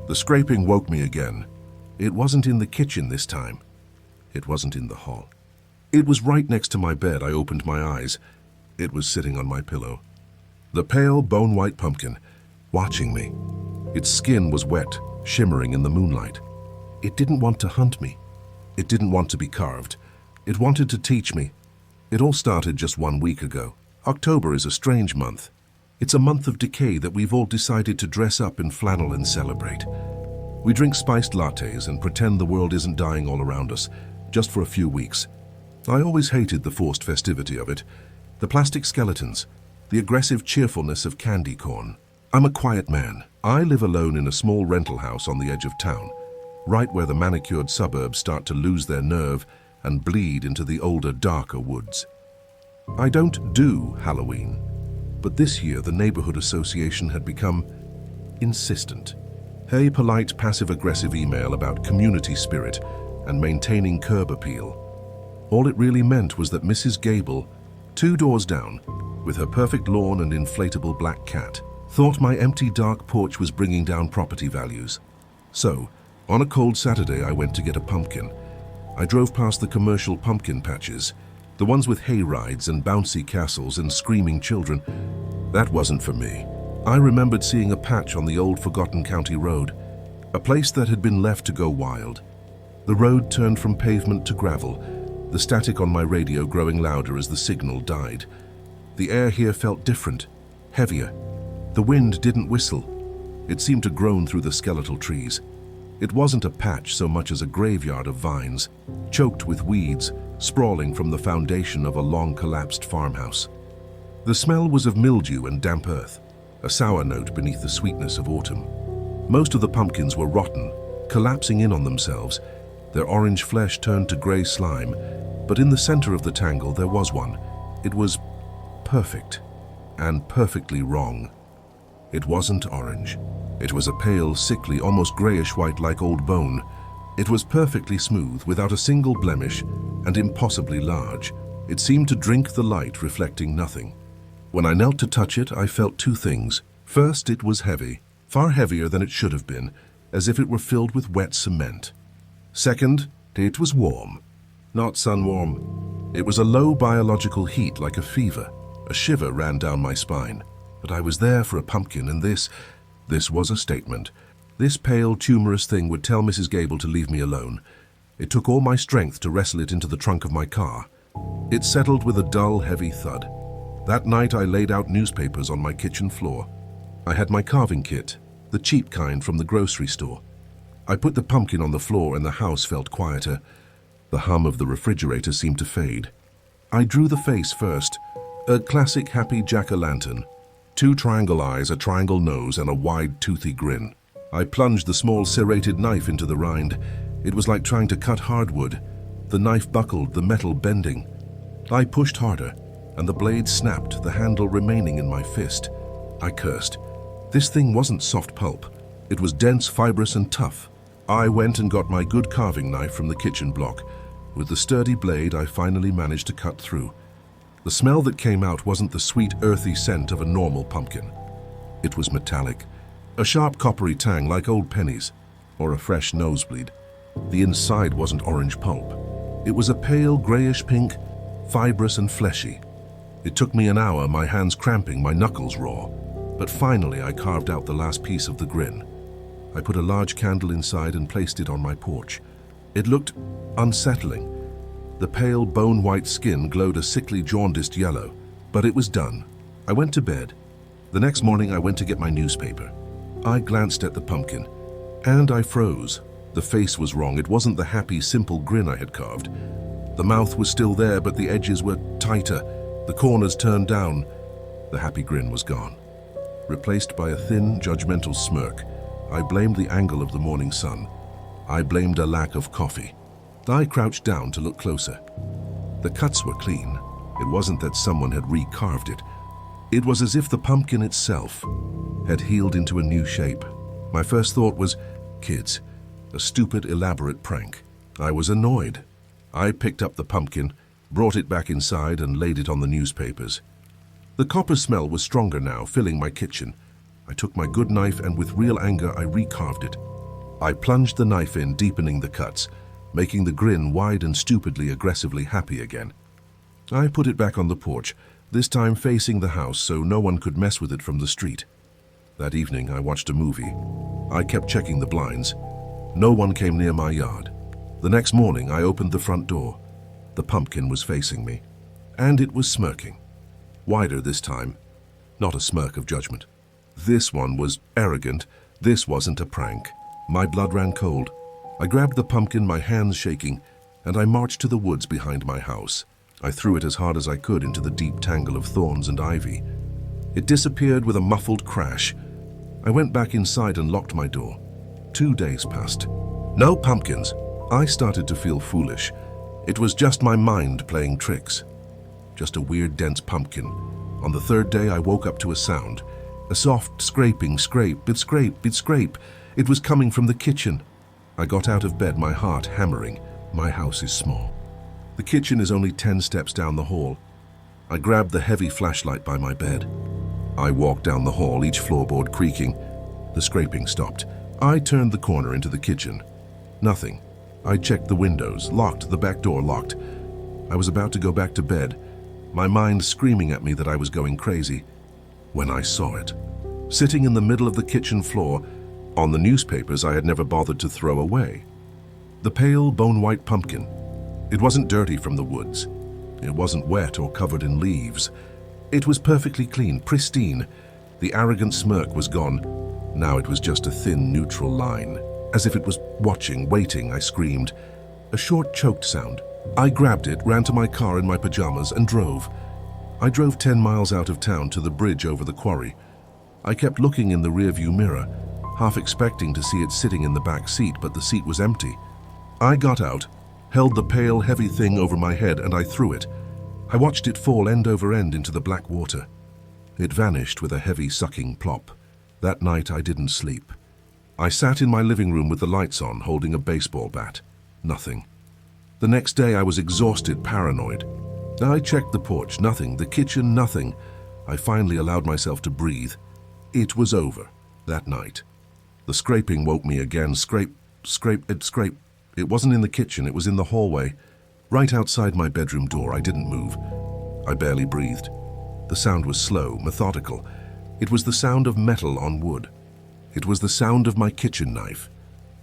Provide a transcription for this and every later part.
The scraping woke me again. It wasn't in the kitchen this time. It wasn't in the hall. It was right next to my bed. I opened my eyes. It was sitting on my pillow. The pale, bone-white pumpkin, watching me. Its skin was wet, shimmering in the moonlight. It didn't want to hunt me. It didn't want to be carved. It wanted to teach me. It all started just 1 week ago. October is a strange month. It's a month of decay that we've all decided to dress up in flannel and celebrate. We drink spiced lattes and pretend the world isn't dying all around us, just for a few weeks. I always hated the forced festivity of it. The plastic skeletons, the aggressive cheerfulness of candy corn. I'm a quiet man. I live alone in a small rental house on the edge of town, right where the manicured suburbs start to lose their nerve and bleed into the older, darker woods. I don't do Halloween, but this year the neighborhood association had become insistent. A polite, passive-aggressive email about community spirit and maintaining curb appeal. All it really meant was that Mrs. Gable, 2 doors down, with her perfect lawn and inflatable black cat, thought my empty dark porch was bringing down property values. So, on a cold Saturday, I went to get a pumpkin. I drove past the commercial pumpkin patches, the ones with hay rides and bouncy castles and screaming children. That wasn't for me. I remembered seeing a patch on the old forgotten county road, a place that had been left to go wild. The road turned from pavement to gravel, the static on my radio growing louder as the signal died. The air here felt different, heavier. The wind didn't whistle. It seemed to groan through the skeletal trees. It wasn't a patch so much as a graveyard of vines, choked with weeds, sprawling from the foundation of a long-collapsed farmhouse. The smell was of mildew and damp earth, a sour note beneath the sweetness of autumn. Most of the pumpkins were rotten, collapsing in on themselves. Their orange flesh turned to gray slime, but in the center of the tangle there was one. It was perfect, and perfectly wrong. It wasn't orange. It was a pale, sickly, almost grayish-white like old bone. It was perfectly smooth, without a single blemish, and impossibly large. It seemed to drink the light, reflecting nothing. When I knelt to touch it, I felt 2 things. First, it was heavy, far heavier than it should have been, as if it were filled with wet cement. Second, it was warm. Not sun-warm. It was a low biological heat, like a fever. A shiver ran down my spine. But I was there for a pumpkin, and this was a statement. This pale, tumorous thing would tell Mrs. Gable to leave me alone. It took all my strength to wrestle it into the trunk of my car. It settled with a dull, heavy thud. That night I laid out newspapers on my kitchen floor. I had my carving kit, the cheap kind from the grocery store. I put the pumpkin on the floor and the house felt quieter. The hum of the refrigerator seemed to fade. I drew the face first, a classic happy jack-o'-lantern. 2 triangle eyes, a triangle nose, and a wide, toothy grin. I plunged the small serrated knife into the rind. It was like trying to cut hardwood. The knife buckled, the metal bending. I pushed harder, and the blade snapped, the handle remaining in my fist. I cursed. This thing wasn't soft pulp. It was dense, fibrous, and tough. I went and got my good carving knife from the kitchen block. With the sturdy blade, I finally managed to cut through. The smell that came out wasn't the sweet, earthy scent of a normal pumpkin. It was metallic, a sharp coppery tang like old pennies, or a fresh nosebleed. The inside wasn't orange pulp. It was a pale, grayish-pink, fibrous and fleshy. It took me an hour, my hands cramping, my knuckles raw. But finally I carved out the last piece of the grin. I put a large candle inside and placed it on my porch. It looked unsettling. The pale, bone-white skin glowed a sickly, jaundiced yellow, but it was done. I went to bed. The next morning I went to get my newspaper. I glanced at the pumpkin, and I froze. The face was wrong. It wasn't the happy, simple grin I had carved. The mouth was still there, but the edges were tighter, the corners turned down. The happy grin was gone. Replaced by a thin, judgmental smirk, I blamed the angle of the morning sun. I blamed a lack of coffee. I crouched down to look closer. The cuts were clean. It wasn't that someone had recarved it. It was as if the pumpkin itself had healed into a new shape. My first thought was, kids, a stupid, elaborate prank. I was annoyed. I picked up the pumpkin, brought it back inside, and laid it on the newspapers. The copper smell was stronger now, filling my kitchen. I took my good knife and with real anger I recarved it. I plunged the knife in, deepening the cuts, making the grin wide and stupidly, aggressively happy again. I put it back on the porch, this time facing the house so no one could mess with it from the street. That evening, I watched a movie. I kept checking the blinds. No one came near my yard. The next morning, I opened the front door. The pumpkin was facing me, and it was smirking. Wider this time, not a smirk of judgment. This one was arrogant. This wasn't a prank. My blood ran cold. I grabbed the pumpkin, my hands shaking, and I marched to the woods behind my house. I threw it as hard as I could into the deep tangle of thorns and ivy. It disappeared with a muffled crash. I went back inside and locked my door. 2 days passed. No pumpkins. I started to feel foolish. It was just my mind playing tricks. Just a weird, dense pumpkin. On the 3rd day, I woke up to a sound. A soft scraping, scrape, it scrape, it scrape. It was coming from the kitchen. I got out of bed, my heart hammering. My house is small. The kitchen is only 10 steps down the hall. I grabbed the heavy flashlight by my bed. I walked down the hall, each floorboard creaking. The scraping stopped. I turned the corner into the kitchen. Nothing. I checked the windows, locked, the back door locked. I was about to go back to bed, my mind screaming at me that I was going crazy, when I saw it. Sitting in the middle of the kitchen floor, on the newspapers I had never bothered to throw away. The pale, bone-white pumpkin. It wasn't dirty from the woods. It wasn't wet or covered in leaves. It was perfectly clean, pristine. The arrogant smirk was gone. Now it was just a thin, neutral line. As if it was watching, waiting, I screamed. A short, choked sound. I grabbed it, ran to my car in my pajamas, and drove. I drove 10 miles out of town to the bridge over the quarry. I kept looking in the rearview mirror, half expecting to see it sitting in the back seat, but the seat was empty. I got out, held the pale, heavy thing over my head, and I threw it. I watched it fall end over end into the black water. It vanished with a heavy, sucking plop. That night I didn't sleep. I sat in my living room with the lights on, holding a baseball bat. Nothing. The next day I was exhausted, paranoid. I checked the porch, nothing. The kitchen, nothing. I finally allowed myself to breathe. It was over, that night. The scraping woke me again. Scrape, scrape, it scrape. It wasn't in the kitchen, it was in the hallway. Right outside my bedroom door, I didn't move. I barely breathed. The sound was slow, methodical. It was the sound of metal on wood. It was the sound of my kitchen knife,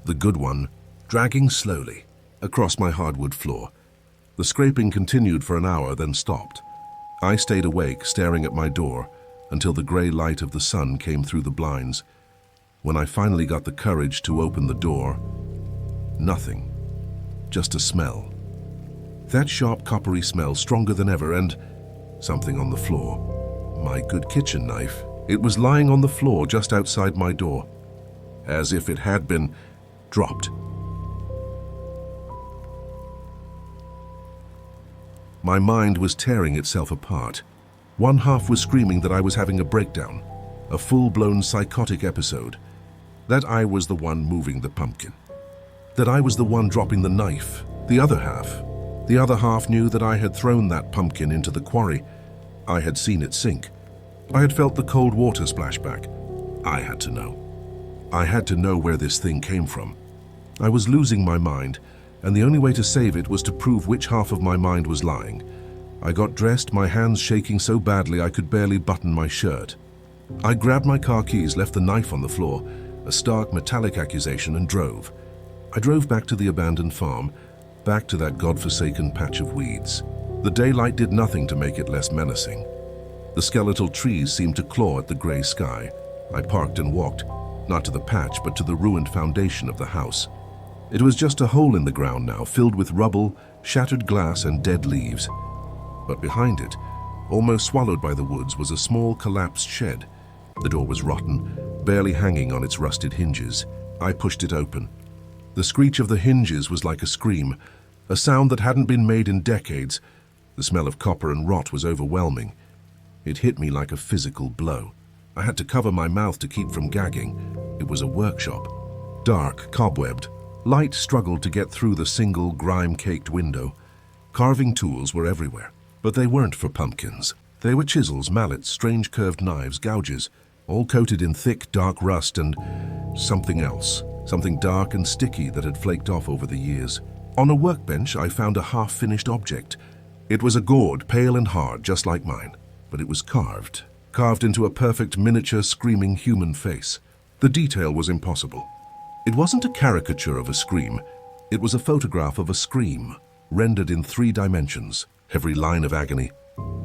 the good one, dragging slowly across my hardwood floor. The scraping continued for an hour, then stopped. I stayed awake, staring at my door, until the gray light of the sun came through the blinds. When I finally got the courage to open the door, nothing, just a smell. That sharp, coppery smell, stronger than ever, and something on the floor. My good kitchen knife. It was lying on the floor just outside my door, as if it had been dropped. My mind was tearing itself apart. One half was screaming that I was having a breakdown, a full-blown psychotic episode, that I was the one moving the pumpkin, that I was the one dropping the knife. The other half knew that I had thrown that pumpkin into the quarry. I had seen it sink. I had felt the cold water splash back. I had to know. I had to know where this thing came from. I was losing my mind, and the only way to save it was to prove which half of my mind was lying. I got dressed, my hands shaking so badly I could barely button my shirt. I grabbed my car keys, left the knife on the floor, a stark metallic accusation, and drove. I drove back to the abandoned farm, back to that godforsaken patch of weeds. The daylight did nothing to make it less menacing. The skeletal trees seemed to claw at the gray sky. I parked and walked, not to the patch, but to the ruined foundation of the house. It was just a hole in the ground now, filled with rubble, shattered glass, and dead leaves. But behind it, almost swallowed by the woods, was a small, collapsed shed. The door was rotten, barely hanging on its rusted hinges. I pushed it open. The screech of the hinges was like a scream, a sound that hadn't been made in decades. The smell of copper and rot was overwhelming. It hit me like a physical blow. I had to cover my mouth to keep from gagging. It was a workshop. Dark, cobwebbed. Light struggled to get through the single, grime-caked window. Carving tools were everywhere, but they weren't for pumpkins. They were chisels, mallets, strange curved knives, gouges, all coated in thick, dark rust and something else something dark and sticky that had flaked off over the years. On a workbench, I found a half-finished object. It was a gourd, pale and hard, just like mine, but it was carved into a perfect miniature screaming human face. The detail was impossible. It wasn't a caricature of a scream. It was a photograph of a scream, rendered in 3 dimensions. Every line of agony,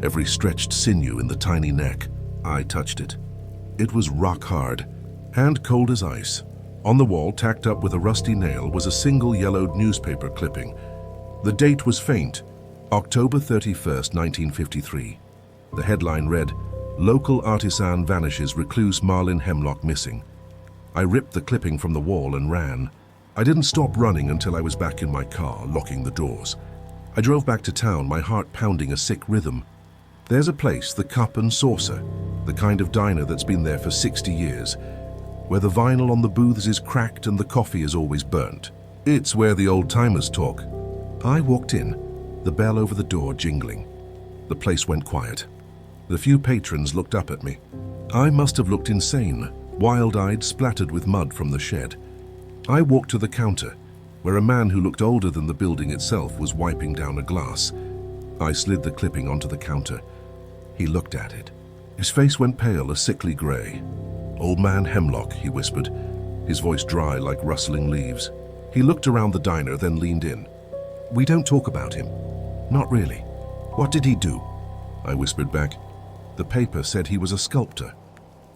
every stretched sinew in the tiny neck. I touched it. It was rock hard, hand cold as ice. On the wall, tacked up with a rusty nail, was a single yellowed newspaper clipping. The date was faint, October 31st, 1953. The headline read, "Local artisan vanishes, recluse Marlin Hemlock missing." I ripped the clipping from the wall and ran. I didn't stop running until I was back in my car, locking the doors. I drove back to town, my heart pounding a sick rhythm. There's a place, the Cup and Saucer, the kind of diner that's been there for 60 years, where the vinyl on the booths is cracked and the coffee is always burnt. It's where the old-timers talk. I walked in, the bell over the door jingling. The place went quiet. The few patrons looked up at me. I must have looked insane, wild-eyed, splattered with mud from the shed. I walked to the counter, where a man who looked older than the building itself was wiping down a glass. I slid the clipping onto the counter. He looked at it. His face went pale, a sickly gray. "Old man Hemlock," he whispered, his voice dry like rustling leaves. He looked around the diner, then leaned in. "We don't talk about him. Not really. What did he do?" I whispered back. "The paper said he was a sculptor."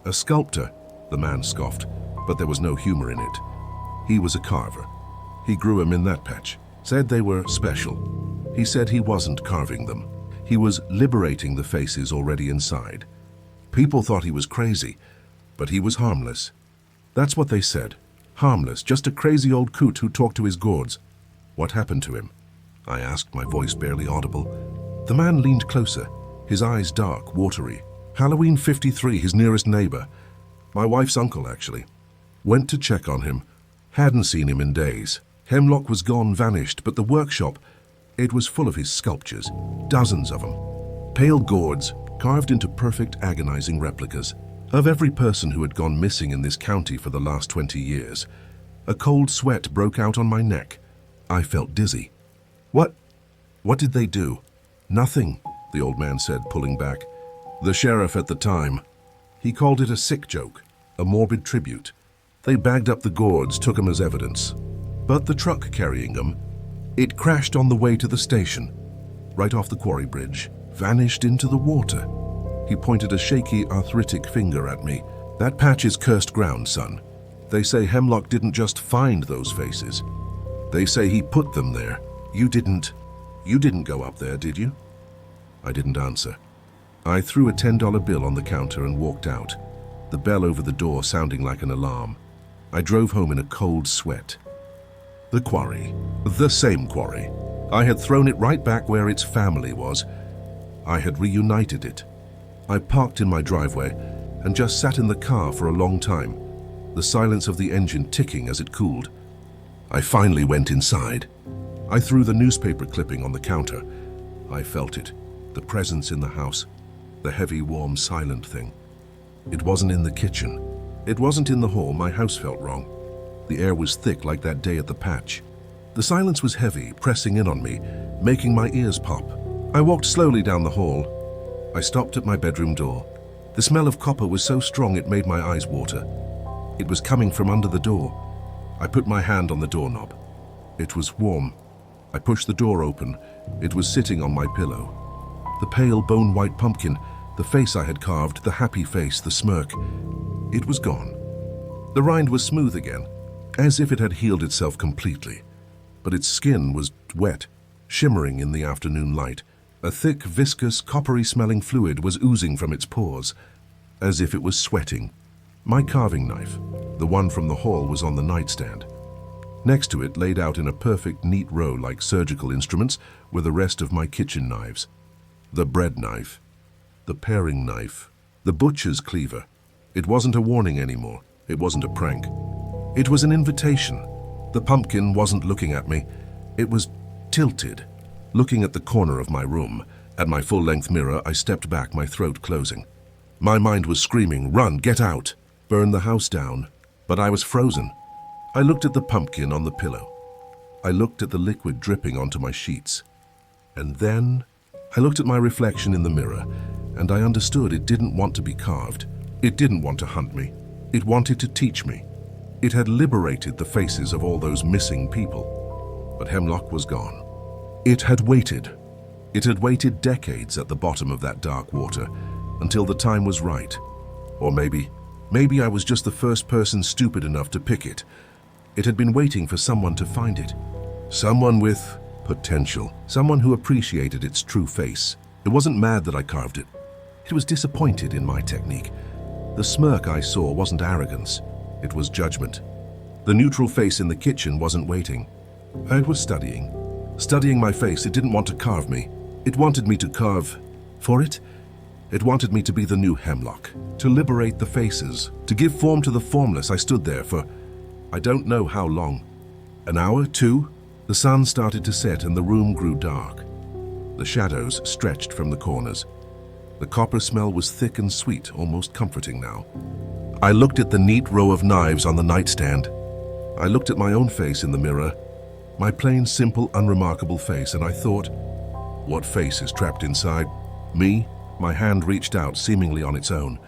"A sculptor?" the man scoffed, but there was no humor in it. "He was a carver. He grew 'em in that patch. Said they were special. He said he wasn't carving them. He was liberating the faces already inside. People thought he was crazy, but he was harmless. That's what they said. Harmless, just a crazy old coot who talked to his gourds." "What happened to him?" I asked, my voice barely audible. The man leaned closer, his eyes dark, watery. "Halloween 53, his nearest neighbor. My wife's uncle, actually. Went to check on him. Hadn't seen him in days. Hemlock was gone, vanished, but the workshop, it was full of his sculptures, dozens of them. Pale gourds, carved into perfect, agonizing replicas of every person who had gone missing in this county for the last 20 years. A cold sweat broke out on my neck. I felt dizzy. What did they do?" "Nothing," the old man said, pulling back. "The sheriff at the time, he called it a sick joke, a morbid tribute. They bagged up the gourds, took them as evidence. But the truck carrying them, it crashed on the way to the station, right off the quarry bridge, vanished into the water." He pointed a shaky, arthritic finger at me. "That patch is cursed ground, son. They say Hemlock didn't just find those faces. They say he put them there. You didn't go up there, did you?" I didn't answer. I threw a $10 bill on the counter and walked out, the bell over the door sounding like an alarm. I drove home in a cold sweat. The quarry. The same quarry. I had thrown it right back where its family was. I had reunited it. I parked in my driveway and just sat in the car for a long time, the silence of the engine ticking as it cooled. I finally went inside. I threw the newspaper clipping on the counter. I felt it, the presence in the house, the heavy, warm, silent thing. It wasn't in the kitchen. It wasn't in the hall. My house felt wrong. The air was thick like that day at the patch. The silence was heavy, pressing in on me, making my ears pop. I walked slowly down the hall. I stopped at my bedroom door. The smell of copper was so strong it made my eyes water. It was coming from under the door. I put my hand on the doorknob. It was warm. I pushed the door open. It was sitting on my pillow. The pale, bone-white pumpkin, the face I had carved, the happy face, the smirk. It was gone. The rind was smooth again, as if it had healed itself completely. But its skin was wet, shimmering in the afternoon light. A thick, viscous, coppery-smelling fluid was oozing from its pores, as if it was sweating. My carving knife, the one from the hall, was on the nightstand. Next to it, laid out in a perfect, neat row like surgical instruments, were the rest of my kitchen knives. The bread knife, the paring knife, the butcher's cleaver. It wasn't a warning anymore. It wasn't a prank. It was an invitation. The pumpkin wasn't looking at me. It was tilted, looking at the corner of my room. At my full-length mirror, I stepped back, my throat closing. My mind was screaming, "Run, get out, burn the house down." But I was frozen. I looked at the pumpkin on the pillow. I looked at the liquid dripping onto my sheets. And then I looked at my reflection in the mirror, and I understood it didn't want to be carved. It didn't want to hunt me. It wanted to teach me. It had liberated the faces of all those missing people. But Hemlock was gone. It had waited. It had waited decades at the bottom of that dark water until the time was right. Or maybe I was just the first person stupid enough to pick it. It had been waiting for someone to find it. Someone with potential. Someone who appreciated its true face. It wasn't mad that I carved it. It was disappointed in my technique. The smirk I saw wasn't arrogance. It was judgment. The neutral face in the kitchen wasn't waiting. I was studying. Studying my face. It didn't want to carve me. It wanted me to carve for it. It wanted me to be the new Hemlock, to liberate the faces, to give form to the formless. I stood there for I don't know how long. An hour, two? The sun started to set and the room grew dark. The shadows stretched from the corners. The copper smell was thick and sweet, almost comforting now. I looked at the neat row of knives on the nightstand. I looked at my own face in the mirror, my plain, simple, unremarkable face, and I thought, what face is trapped inside? Me? My hand reached out, seemingly on its own.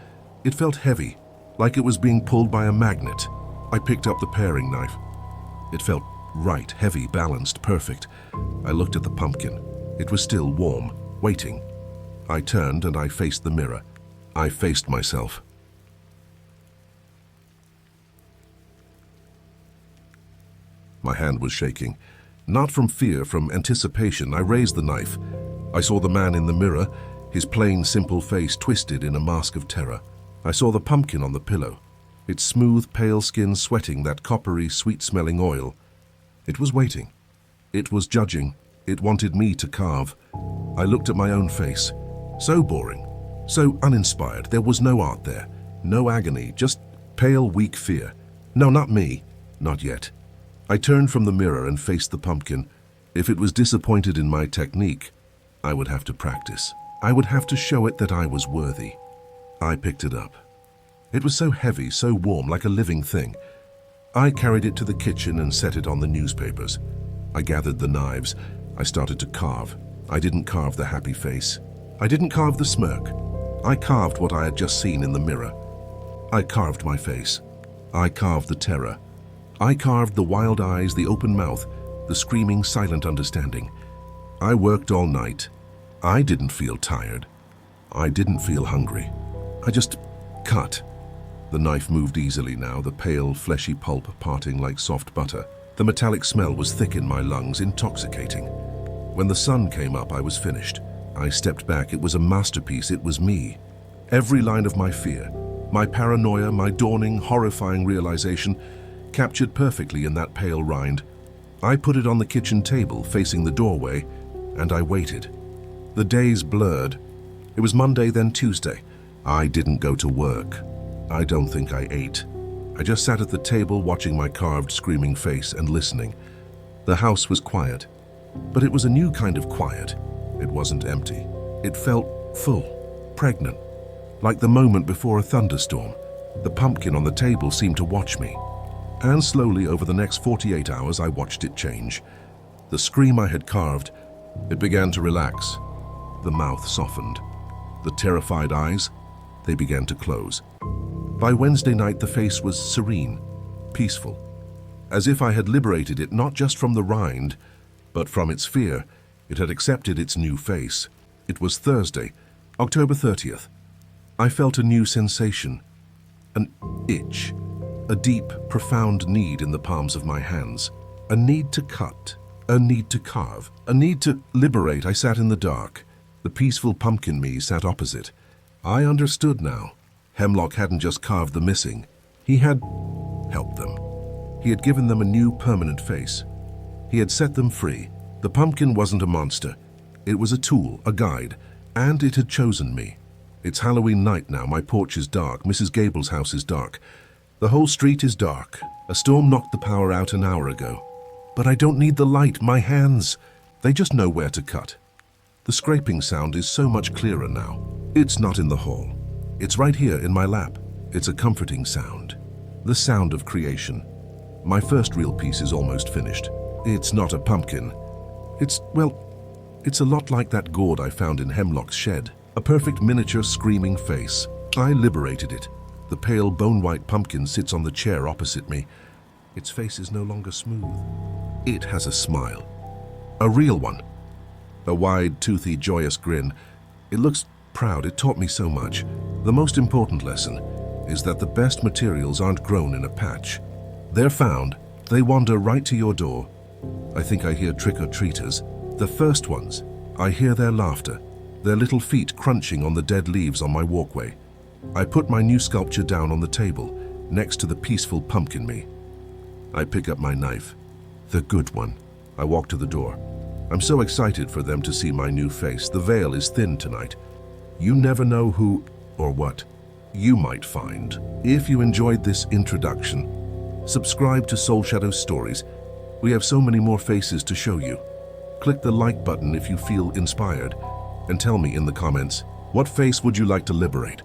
It felt heavy, like it was being pulled by a magnet. I picked up the paring knife. It felt right, heavy, balanced, perfect. I looked at the pumpkin. It was still warm, waiting. I turned and I faced the mirror. I faced myself. My hand was shaking. Not from fear, from anticipation. I raised the knife. I saw the man in the mirror, his plain, simple face twisted in a mask of terror. I saw the pumpkin on the pillow, its smooth, pale skin sweating that coppery, sweet-smelling oil. It was waiting. It was judging. It wanted me to carve. I looked at my own face. So boring, so uninspired. There was no art there, no agony, just pale, weak fear. No, not me. Not yet. I turned from the mirror and faced the pumpkin. If it was disappointed in my technique, I would have to practice. I would have to show it that I was worthy. I picked it up. It was so heavy, so warm, like a living thing. I carried it to the kitchen and set it on the newspapers. I gathered the knives. I started to carve. I didn't carve the happy face. I didn't carve the smirk. I carved what I had just seen in the mirror. I carved my face. I carved the terror. I carved the wild eyes, the open mouth, the screaming, silent understanding. I worked all night. I didn't feel tired. I didn't feel hungry. I just cut. The knife moved easily now, the pale, fleshy pulp parting like soft butter. The metallic smell was thick in my lungs, intoxicating. When the sun came up, I was finished. I stepped back. It was a masterpiece. It was me. Every line of my fear, my paranoia, my dawning, horrifying realization, captured perfectly in that pale rind. I put it on the kitchen table, facing the doorway, and I waited. The days blurred. It was Monday, then Tuesday. I didn't go to work. I don't think I ate. I just sat at the table watching my carved, screaming face and listening. The house was quiet, but it was a new kind of quiet. It wasn't empty. It felt full, pregnant, like the moment before a thunderstorm. The pumpkin on the table seemed to watch me. And slowly, over the next 48 hours, I watched it change. The scream I had carved, it began to relax. The mouth softened. The terrified eyes, they began to close. By Wednesday night, the face was serene, peaceful, as if I had liberated it not just from the rind, but from its fear. It had accepted its new face. It was Thursday, October 30th. I felt a new sensation, an itch, a deep, profound need in the palms of my hands, a need to cut, a need to carve, a need to liberate. I sat in the dark. The peaceful pumpkin me sat opposite. I understood now. Hemlock hadn't just carved the missing. He had helped them. He had given them a new permanent face. He had set them free. The pumpkin wasn't a monster. It was a tool, a guide, and it had chosen me. It's Halloween night now. My porch is dark. Mrs. Gable's house is dark. The whole street is dark. A storm knocked the power out an hour ago. But I don't need the light. My hands, they just know where to cut. The scraping sound is so much clearer now. It's not in the hall. It's right here in my lap. It's a comforting sound. The sound of creation. My first real piece is almost finished. It's not a pumpkin. It's a lot like that gourd I found in Hemlock's shed. A perfect miniature screaming face. I liberated it. The pale bone-white pumpkin sits on the chair opposite me. Its face is no longer smooth. It has a smile. A real one. A wide, toothy, joyous grin. It looks proud. It taught me so much. The most important lesson is that the best materials aren't grown in a patch. They're found. They wander right to your door. I think I hear trick-or-treaters. The first ones. I hear their laughter, their little feet crunching on the dead leaves on my walkway. I put my new sculpture down on the table, next to the peaceful pumpkin me. I pick up my knife. The good one. I walk to the door. I'm so excited for them to see my new face. The veil is thin tonight. You never know who or what you might find. If you enjoyed this introduction, subscribe to SoulShadowss Stories. We have so many more faces to show you. Click the like button if you feel inspired, and tell me in the comments, what face would you like to liberate?